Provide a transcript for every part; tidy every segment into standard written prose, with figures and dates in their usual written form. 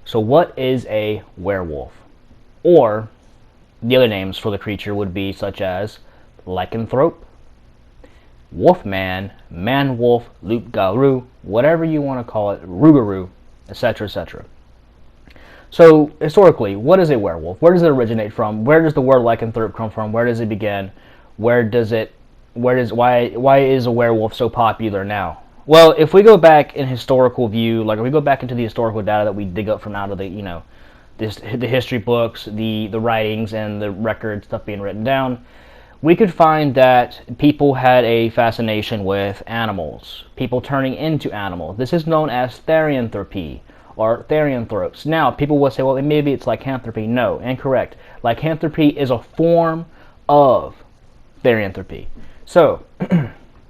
So what is a werewolf? Or the other names for the creature would be such as Lycanthrope, Wolfman, Man-Wolf, Loup-Garou, whatever you want to call it, Rougarou, etc., etc. So historically, what is a werewolf? Where does it originate from? Where does the word lycanthrope come from? Where does it begin? Why is a werewolf so popular now? Well, if we go back in historical view, like if we go back into the historical data that we dig up from out of the, the history books, the writings and the record stuff being written down, we could find that people had a fascination with animals, people turning into animals. This is known as therianthropy or therianthropes. Now, people will say, well, maybe it's lycanthropy. No, incorrect. Lycanthropy is a form of therianthropy. So,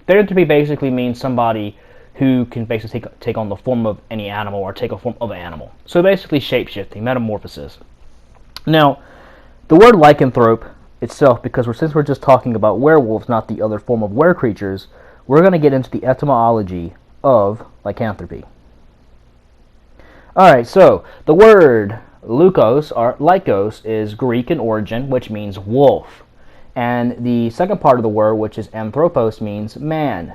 therianthropy basically means somebody who can basically take on the form of any animal or take a form of an animal. So basically shape-shifting, metamorphosis. Now, the word lycanthrope itself, because since we're just talking about werewolves, not the other form of were-creatures, we're going to get into the etymology of lycanthropy. Alright, so the word lukos, or lykos, is Greek in origin, which means wolf. And the second part of the word, which is anthropos, means man,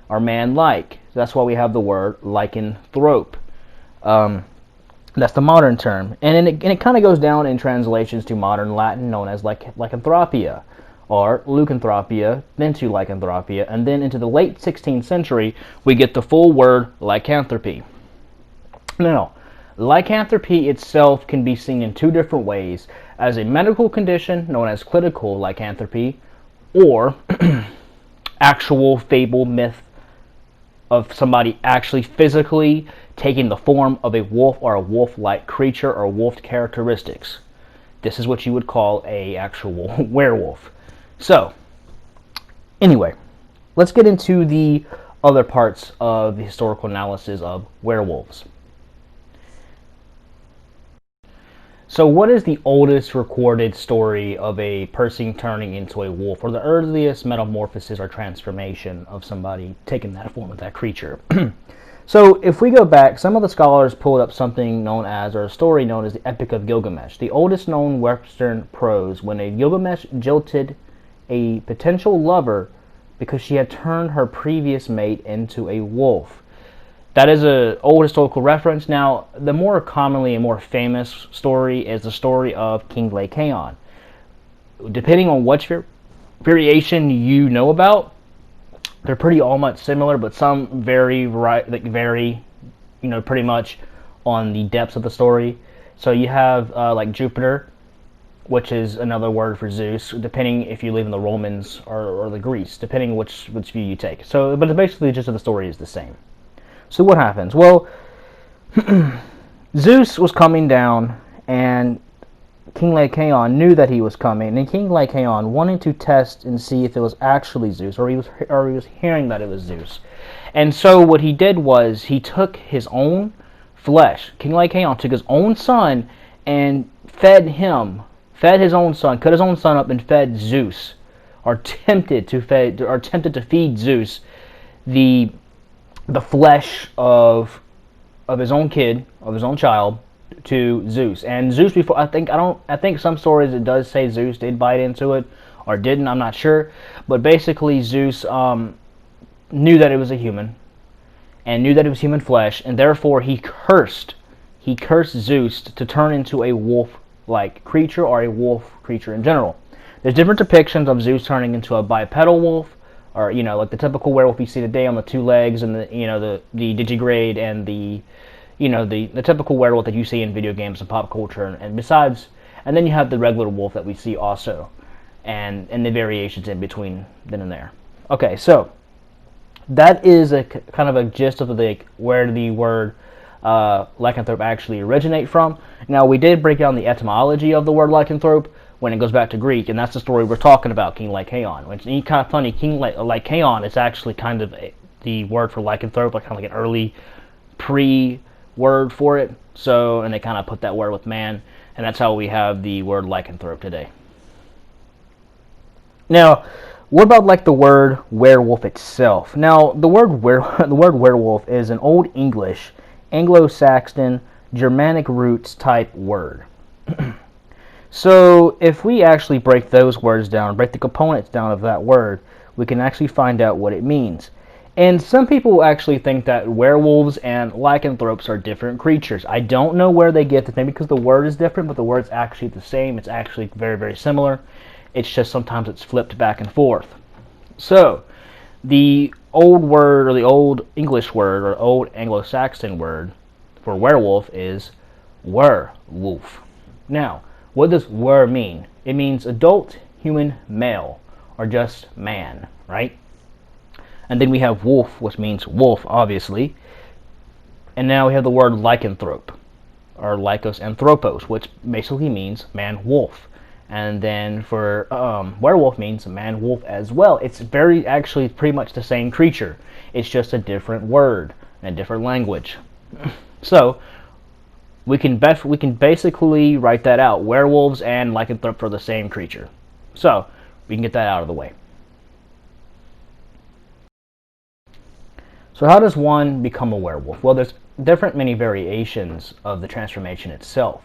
or man-like. That's why we have the word lycanthrope. That's the modern term. And it kind of goes down in translations to modern Latin, known as lycanthropia, or Lycanthropia, then to lycanthropia, and then into the late 16th century, we get the full word lycanthropy. Now, lycanthropy itself can be seen in two different ways: as a medical condition known as clinical lycanthropy, or actual fable myth of somebody actually physically taking the form of a wolf or a wolf-like creature or wolf characteristics. This is what you would call a actual werewolf. So, anyway, let's get into the other parts of the historical analysis of werewolves. So what is the oldest recorded story of a person turning into a wolf, or the earliest metamorphosis or transformation of somebody taking that form of that creature? So if we go back, some of the scholars pulled up something known as, or a story known as the Epic of Gilgamesh, the oldest known Western prose, when a Gilgamesh jilted a potential lover because she had turned her previous mate into a wolf. That is an old historical reference. Now, the more commonly and more famous story is the story of King Lycaon. Depending on which variation you know about, they're pretty all much similar, but some vary, pretty much on the depths of the story. So you have like Jupiter, which is another word for Zeus, depending if you live in the Romans or the Greece, depending which view you take. So, but basically, the gist of the story is the same. So what happens? Well, Zeus was coming down, and King Lycaon knew that he was coming, and King Lycaon wanted to test and see if it was actually Zeus, or he was hearing that it was Zeus. And so what he did was he took his own flesh. King Lycaon took his own son and fed his own son, cut his own son up and fed Zeus, or attempted to feed Zeus the flesh of his own kid, of his own child, to Zeus. And Zeus, before I think some stories it does say Zeus did bite into it or didn't. I'm not sure, but basically Zeus knew that it was a human and knew that it was human flesh, and therefore he cursed Zeus to turn into a wolf-like creature or a wolf creature in general. There's different depictions of Zeus turning into a bipedal wolf, or like the typical werewolf you see today on the two legs, and the digigrade and the typical werewolf that you see in video games and pop culture, and then you have the regular wolf that we see also, and the variations in between then and there. Okay, so that is a kind of a gist of where the word lycanthrope actually originate from. Now, we did break down the etymology of the word lycanthrope when it goes back to Greek, and that's the story we're talking about, King Lycaon. Which is kind of funny, King Lycaon is actually kind of the word for lycanthrope, like kind of like an early pre-word for it. So, and they kind of put that word with man, and that's how we have the word lycanthrope today. Now, what about like the word werewolf itself? Now, the word werewolf is an Old English, Anglo-Saxon, Germanic roots type word. So if we actually break those words down, break the components down of that word, we can actually find out what it means. And some people actually think that werewolves and lycanthropes are different creatures. I don't know where they get this, maybe because the word is different, but the word's actually the same. It's actually very, very similar. It's just sometimes it's flipped back and forth. So the old word, or the old English word, or old Anglo-Saxon word for werewolf is werewolf. Now, what does wer mean? It means adult human male, or just man, right? And then we have wolf, which means wolf, obviously. And now we have the word lycanthrope, or lycos anthropos, which basically means man-wolf. And then for werewolf means man-wolf as well. It's actually pretty much the same creature. It's just a different word and a different language. So we can basically write that out. Werewolves and lycanthropes are the same creature. So we can get that out of the way. So how does one become a werewolf? Well, there's many variations of the transformation itself.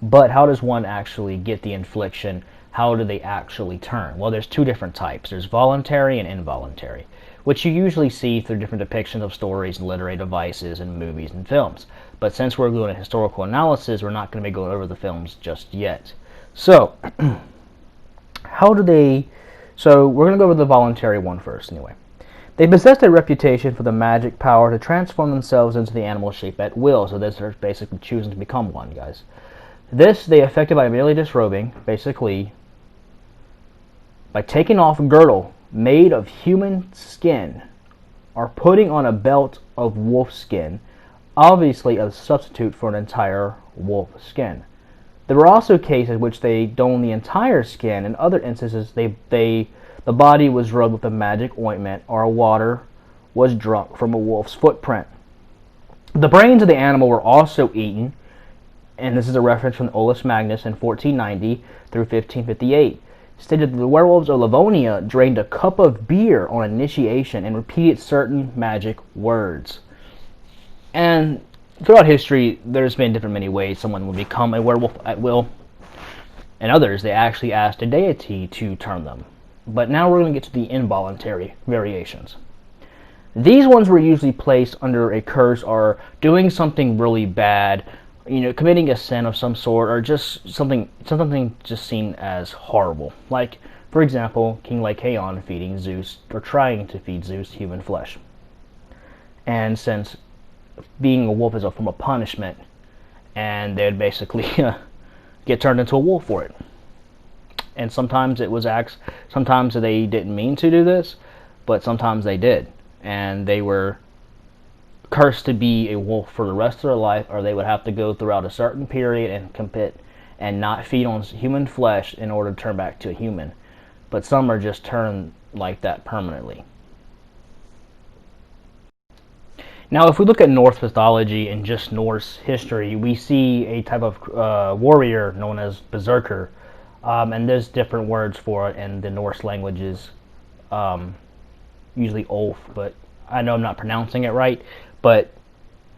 But how does one actually get the infliction? How do they actually turn? Well, there's two different types. There's voluntary and involuntary, which you usually see through different depictions of stories and literary devices in movies and films. But since we're doing a historical analysis, we're not going to be going over the films just yet. So, So we're going to go over the voluntary one first anyway. They possessed a reputation for the magic power to transform themselves into the animal shape at will. So they're basically choosing to become one, guys. This they effected by merely disrobing, basically by taking off a girdle made of human skin, or putting on a belt of wolf skin, obviously a substitute for an entire wolf skin. There were also cases in which they donned the entire skin. In other instances, the body was rubbed with a magic ointment, or water was drunk from a wolf's footprint. The brains of the animal were also eaten, and this is a reference from Olaus Magnus in 1490 through 1558. Stated that the werewolves of Livonia drained a cup of beer on initiation and repeated certain magic words. And throughout history, there's been many ways someone would become a werewolf at will. And others, they actually asked a deity to turn them. But now we're going to get to the involuntary variations. These ones were usually placed under a curse, or doing something really bad, committing a sin of some sort, or just something just seen as horrible. Like, for example, King Lycaon feeding Zeus, or trying to feed Zeus human flesh. And since being a wolf is a form of punishment, and they'd basically get turned into a wolf for it. And sometimes sometimes they didn't mean to do this, but sometimes they did. And they were cursed to be a wolf for the rest of their life, or they would have to go throughout a certain period and compete and not feed on human flesh in order to turn back to a human. But some are just turned like that permanently. Now, if we look at Norse mythology and just Norse history, we see a type of warrior known as Berserker, and there's different words for it in the Norse languages, usually Ulf, but I know I'm not pronouncing it right. But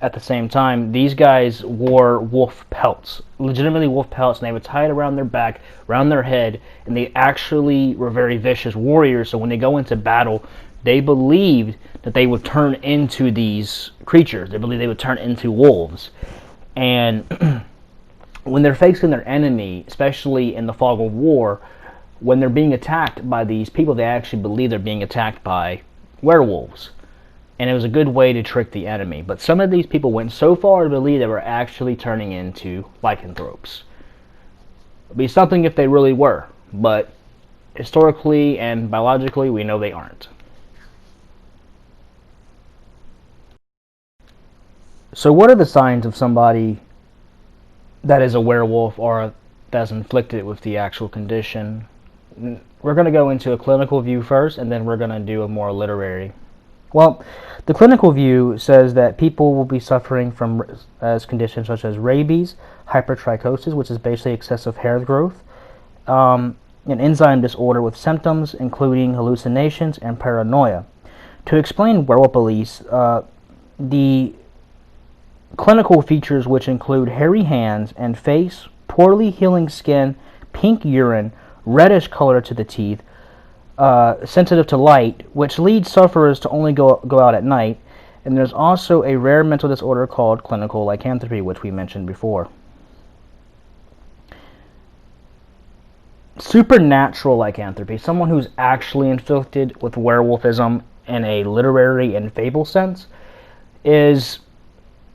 at the same time, these guys wore wolf pelts, legitimately wolf pelts, and they would tie it around their back, around their head, and they actually were very vicious warriors. So when they go into battle, they believed that they would turn into these creatures. They believed they would turn into wolves. And when they're facing their enemy, especially in the fog of war, when they're being attacked by these people, they actually believe they're being attacked by werewolves. And it was a good way to trick the enemy. But some of these people went so far to believe they were actually turning into lycanthropes. It would be something if they really were, but historically and biologically, we know they aren't. So what are the signs of somebody that is a werewolf, or that's inflicted with the actual condition? We're going to go into a clinical view first, and then we're going to do a more literary. Well, the clinical view says that people will be suffering from conditions such as rabies, hypertrichosis, which is basically excessive hair growth, an enzyme disorder with symptoms including hallucinations and paranoia. To explain werewolf beliefs, the Clinical features which include hairy hands and face, poorly healing skin, pink urine, reddish color to the teeth, sensitive to light, which leads sufferers to only go out at night. And there's also a rare mental disorder called clinical lycanthropy, which we mentioned before. Supernatural lycanthropy, someone who's actually infected with werewolfism in a literary and fable sense,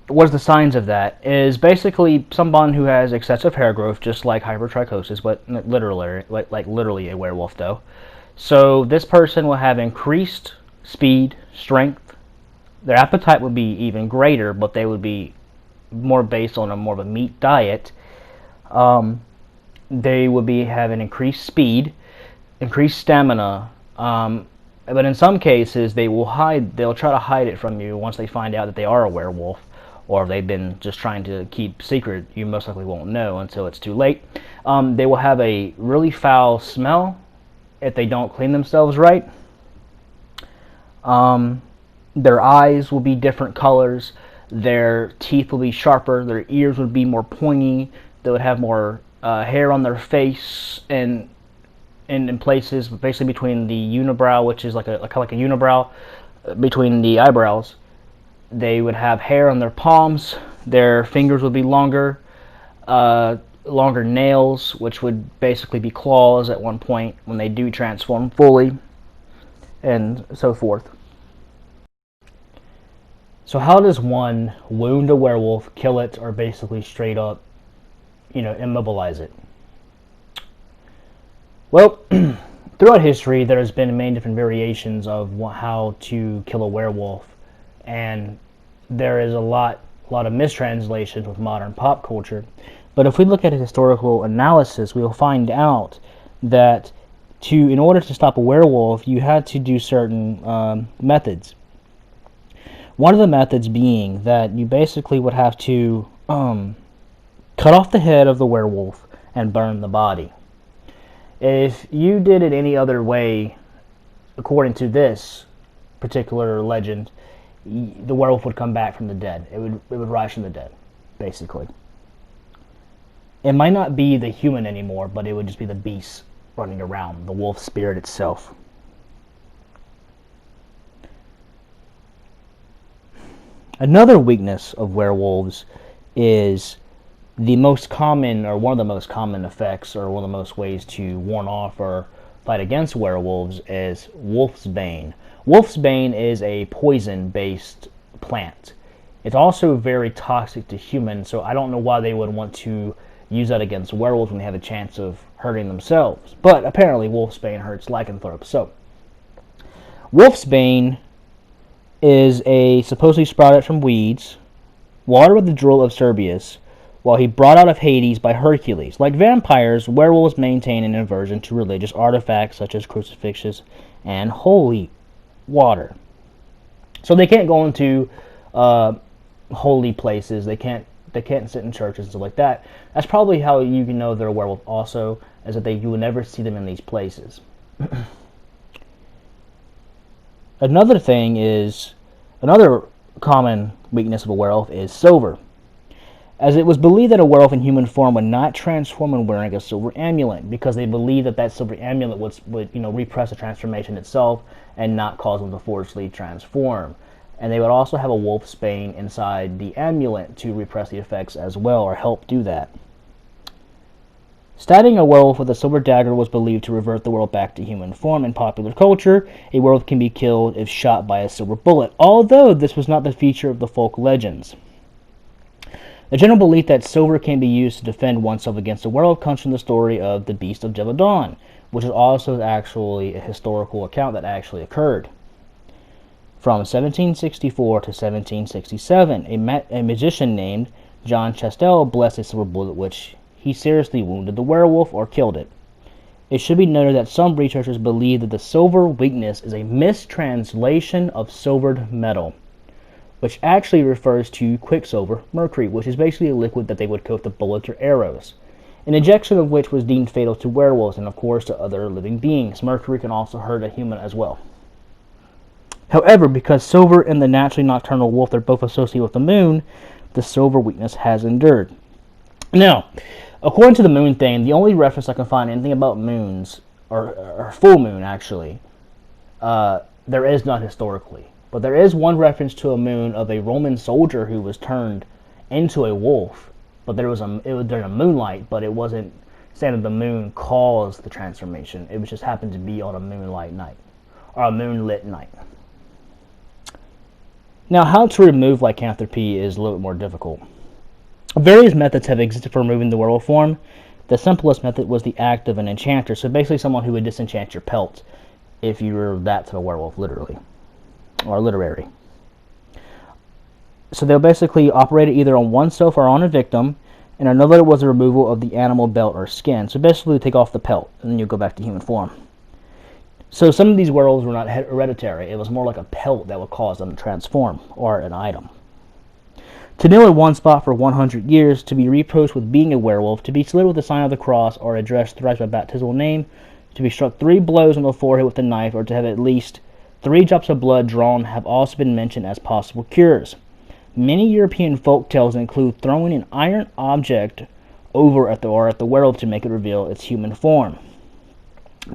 what's the signs of that? Is basically someone who has excessive hair growth, just like hypertrichosis, but literally a werewolf though. So this person will have increased speed, strength. Their appetite would be even greater, but they would be more based on more of a meat diet. They would be having increased speed, increased stamina, but in some cases they'll try to hide it from you once they find out that they are a werewolf, or if they've been just trying to keep secret. You most likely won't know until it's too late. They will have a really foul smell if they don't clean themselves right. Their eyes will be different colors, their teeth will be sharper, their ears would be more pointy, they would have more hair on their face and in places basically between the unibrow, which is like a unibrow between the eyebrows. They would have hair on their palms, their fingers would be longer nails, which would basically be claws at one point when they do transform fully, and so forth. So how does one wound a werewolf, kill it, or basically straight up, immobilize it? Well, throughout history, there has been many different variations of how to kill a werewolf, and there is a lot of mistranslations with modern pop culture. But if we look at a historical analysis, we will find out that in order to stop a werewolf, you had to do certain methods. One of the methods being that you basically would have to cut off the head of the werewolf and burn the body. If you did it any other way, according to this particular legend, the werewolf would come back from the dead. It would rise from the dead, basically. It might not be the human anymore, but it would just be the beast running around, the wolf spirit itself. Another weakness of werewolves is the most common, or one of the most common effects, or one of the most ways to warn off or fight against werewolves is Wolfsbane. Wolfsbane is a poison-based plant. It's also very toxic to humans, so I don't know why they would want to use that against werewolves when they have a chance of hurting themselves. But apparently Wolfsbane hurts lycanthropes. So, Wolfsbane is supposedly sprouted from weeds, water with the drool of Cerberus, while he brought out of Hades by Hercules. Like vampires, werewolves maintain an aversion to religious artifacts such as crucifixes and holy water. So they can't go into holy places. They can't sit in churches and stuff like that. That's probably how you can know they're a werewolf also, is that you will never see them in these places. Another common weakness of a werewolf is silver, as it was believed that a werewolf in human form would not transform when wearing a silver amulet, because they believed that silver amulet would repress the transformation itself and not cause them to forcefully transform. And they would also have a wolfsbane inside the amulet to repress the effects as well, or help do that. Stabbing a werewolf with a silver dagger was believed to revert the werewolf back to human form. In popular culture, a werewolf can be killed if shot by a silver bullet, although this was not the feature of the folk legends. The general belief that silver can be used to defend oneself against a werewolf comes from the story of the Beast of Gelladon, which is also actually a historical account that actually occurred. From 1764 to 1767, a magician named John Chastel blessed a silver bullet which he seriously wounded the werewolf or killed it. It should be noted that some researchers believe that the silver weakness is a mistranslation of silvered metal, which actually refers to quicksilver, mercury, which is basically a liquid that they would coat the bullets or arrows, an injection of which was deemed fatal to werewolves and of course to other living beings. Mercury can also hurt a human as well. However, because silver and the naturally nocturnal wolf are both associated with the moon, the silver weakness has endured. Now, according to the moon thing, the only reference I can find anything about moons, or full moon actually, there is not historically. But there is one reference to a moon of a Roman soldier who was turned into a wolf. But it was during a moonlight, but it wasn't saying that the moon caused the transformation. It just happened to be on a moonlight night, or a moonlit night. Now, how to remove lycanthropy is a little bit more difficult. Various methods have existed for removing the werewolf form. The simplest method was the act of an enchanter, so basically someone who would disenchant your pelt if you were that type of werewolf, literally, or literary. So they'll basically operate it either on oneself or on a victim, and another was the removal of the animal belt or skin. So basically take off the pelt, and then you'll go back to human form. So some of these werewolves were not hereditary. It was more like a pelt that would cause them to transform, or an item. To kneel in one spot for 100 years, to be reproached with being a werewolf, to be saluted with the sign of the cross, or addressed thrice by baptismal name, to be struck 3 blows on the forehead with a knife, or to have at least 3 drops of blood drawn have also been mentioned as possible cures. Many European folk tales include throwing an iron object over at the werewolf to make it reveal its human form.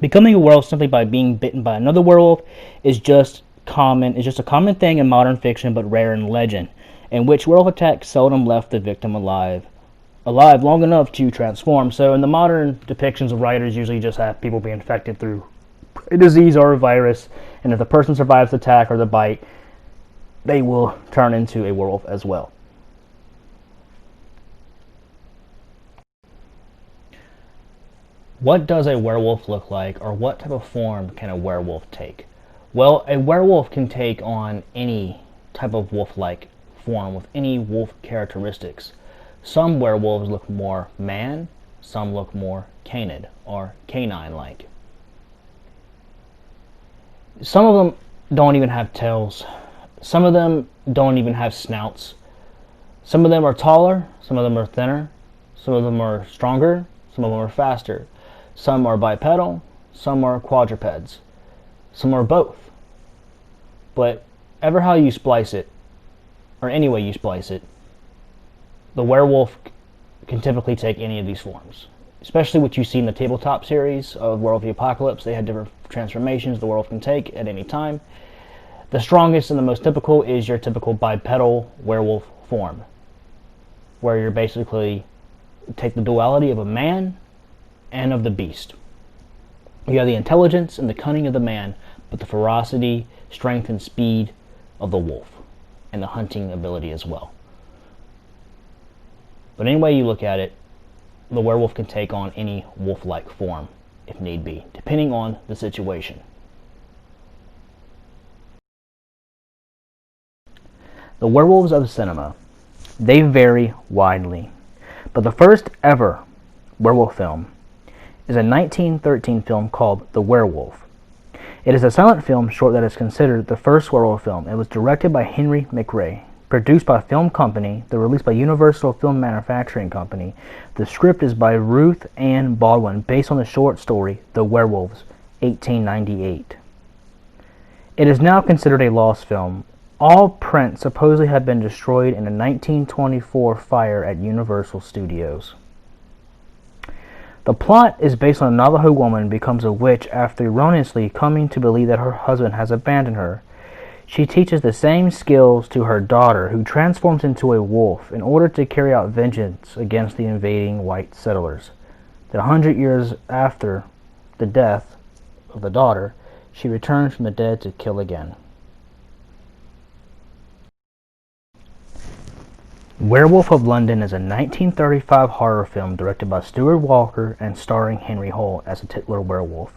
Becoming a werewolf simply by being bitten by another werewolf is just a common thing in modern fiction, but rare in legend, in which werewolf attacks seldom left the victim alive long enough to transform. So in the modern depictions, of writers usually just have people be infected through a disease or a virus, and if the person survives the attack or the bite, they will turn into a werewolf as well. What does a werewolf look like, or what type of form can a werewolf take? Well, a werewolf can take on any type of wolf-like form with any wolf characteristics. Some werewolves look more man, some look more canid or canine-like. Some of them don't even have tails. Some of them don't even have snouts. Some of them are taller, some of them are thinner, some of them are stronger, some of them are faster. Some are bipedal, some are quadrupeds, some are both. But ever how you splice it, or any way you splice it, the werewolf can typically take any of these forms. Especially what you see in the tabletop series of Werewolf the Apocalypse. They had different transformations the werewolf can take at any time. The strongest and the most typical is your typical bipedal werewolf form, where you're basically take the duality of a man and of the beast. You have the intelligence and the cunning of the man, but the ferocity, strength, and speed of the wolf, and the hunting ability as well. But any way you look at it, the werewolf can take on any wolf-like form, if need be, depending on the situation. The werewolves of cinema, they vary widely, but the first ever werewolf film is a 1913 film called The Werewolf. It is a silent film short that is considered the first werewolf film. It was directed by Henry McRae, produced by Film Company, the release by Universal Film Manufacturing Company. The script is by Ruth Ann Baldwin, based on the short story The Werewolves, 1898. It is now considered a lost film. All prints supposedly have been destroyed in a 1924 fire at Universal Studios. The plot is based on a Navajo woman becomes a witch after erroneously coming to believe that her husband has abandoned her. She teaches the same skills to her daughter, who transforms into a wolf in order to carry out vengeance against the invading white settlers. Then 100 years after the death of the daughter, she returns from the dead to kill again. Werewolf of London is a 1935 horror film directed by Stuart Walker and starring Henry Holt as the titular werewolf.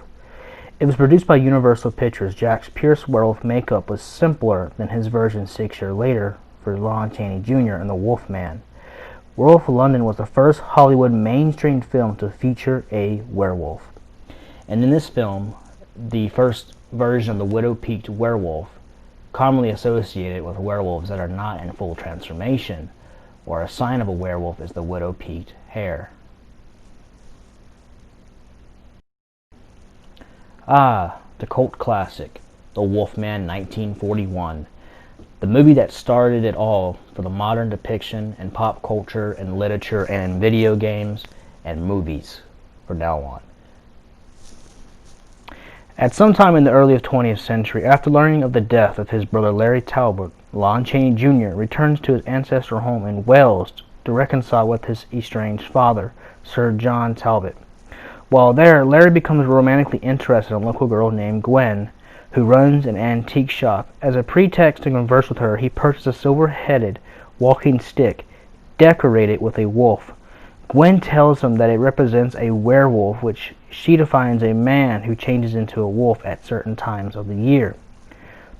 It was produced by Universal Pictures. Jack Pierce's werewolf makeup was simpler than his version 6 years later for Lon Chaney Jr. and the Wolfman. Werewolf of London was the first Hollywood mainstream film to feature a werewolf. And in this film, the first version of the widow-peaked werewolf, commonly associated with werewolves that are not in full transformation, or a sign of a werewolf, is the widow-peaked hair. The cult classic, The Wolfman, 1941. The movie that started it all for the modern depiction in pop culture and literature and in video games and movies from now on. At some time in the early 20th century, after learning of the death of his brother Larry Talbot, Lon Chaney Jr. returns to his ancestral home in Wales to reconcile with his estranged father, Sir John Talbot. While there, Larry becomes romantically interested in a local girl named Gwen, who runs an antique shop. As a pretext to converse with her, he purchases a silver-headed walking stick decorated with a wolf. Gwen tells him that it represents a werewolf, which she defines a man who changes into a wolf at certain times of the year.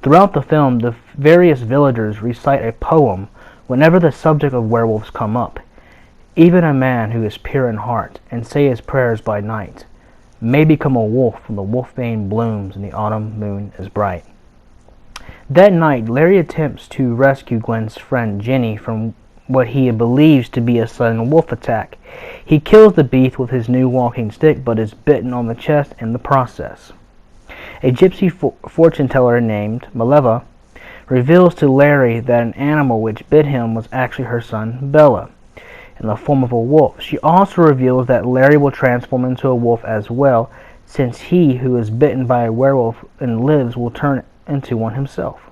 Throughout the film, the various villagers recite a poem whenever the subject of werewolves come up. Even a man who is pure in heart and say his prayers by night may become a wolf when the Wolfsbane blooms and the autumn moon is bright. That night, Larry attempts to rescue Gwen's friend Jenny from what he believes to be a sudden wolf attack. He kills the beast with his new walking stick, but is bitten on the chest in the process. A gypsy fortune teller named Maleva reveals to Larry that an animal which bit him was actually her son Bella, in the form of a wolf. She also reveals that Larry will transform into a wolf as well, since he who is bitten by a werewolf and lives will turn into one himself.